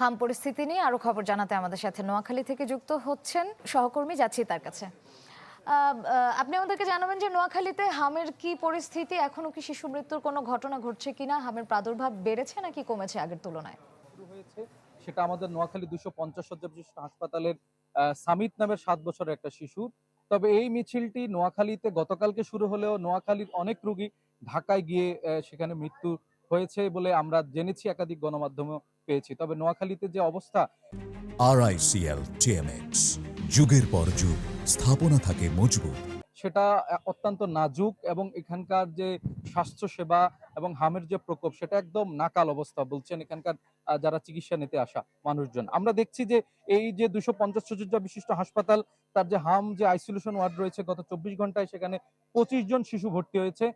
হাম পরিস্থিতি নিয়ে আরো খবর জানাতে আমাদের সাথে নোয়াখালী থেকে যুক্ত হচ্ছেন সহকর্মী, যাচ্ছি তার কাছে। আপনি আমাদেরকে জানাবেন যে নোয়াখালীতে হামের কি পরিস্থিতি, এখনো কি শিশু মৃত্যুর কোনো ঘটনা ঘটছে কিনা, হামের প্রাদুর্ভাব বেড়েছে নাকি কমেছে আগের তুলনায়? শুরু হয়েছে সেটা আমাদের নোয়াখালী 250 শয্যা বিশিষ্ট হাসপাতালের সামিত নামের 7 বছরের একটা শিশু। তবে এই মিছিলটি নোয়াখালীতে গতকালকে শুরু হলেও নোয়াখালীর অনেক রোগী ঢাকায় গিয়ে সেখানে মৃত্যু হয়েছে বলে আমরা জেনেছি, একাধিক গণমাধ্যমেও পেয়েছি। তবে নোয়াখালীতে যে অবস্থা, RICL TMX, যুগের পর যুগ স্থাপনা থাকে মজবুত। সেটা অত্যন্ত নাজুক এবং এখানকার যে স্বাস্থ্য সেবা এবং হামের যে প্রকোপ সেটা একদম নাকাল অবস্থা বলছেন এখানকার যারা চিকিৎসা নিতে আসা মানুষজন। আমরা দেখছি যে এই যে 250 শয্যা বিশিষ্ট হাসপাতাল, তার যে হাম যে আইসোলেশন ওয়ার্ড রয়েছে, গত 24 ঘন্টায় সেখানে 25 জন শিশু ভর্তি হয়েছে।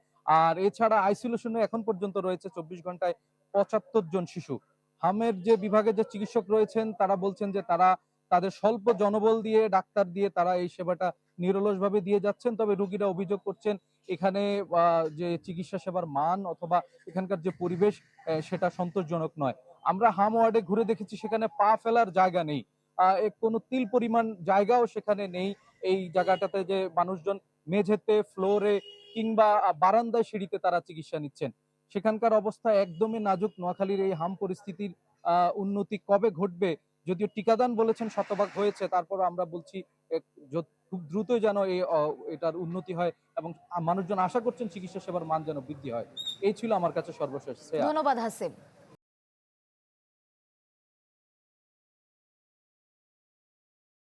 আর এছাড়া আইসোলেশনে এখন পর্যন্ত রয়েছে 24 ঘন্টায় 75 জন শিশু। হামের যে বিভাগের যে চিকিৎসক রয়েছেন তারা বলছেন যে তারা তাদের স্বল্প জনবল দিয়ে, ডাক্তার দিয়ে তারা এই সেবাটা নিরলসভাবে দিয়ে যাচ্ছেন। তবে রোগীরা অভিযোগ করছেন এখানে যে চিকিৎসা সেবার মান অথবা এখানকার যে পরিবেশ সেটা সন্তোষজনক নয়। আমরা হাম ওয়ার্ডে ঘুরে দেখেছি, সেখানে পা ফেলার জায়গা নেই, কোনো তিল পরিমাণ জায়গাও সেখানে নেই। এই জায়গাটাতে যে মানুষজন মেঝেতে, ফ্লোরে কিংবা বারান্দায়, সিঁড়িতে তারা চিকিৎসা নিচ্ছেন, সেখানকার অবস্থা একদমই নাজুক। নোয়াখালীর এই হাম পরিস্থিতির উন্নতি কবে ঘটবে? যদিও টিকাদান বলেছেন শতভাগ হয়েছে, তারপর আমরা বলছি খুব দ্রুতই যেন এটার উন্নতি হয় এবং মানুষজন আশা করছেন চিকিৎসা সেবার মান যেন বৃদ্ধি হয়। এই ছিল আমার কাছে সর্বশেষ। ধন্যবাদ হাসিব।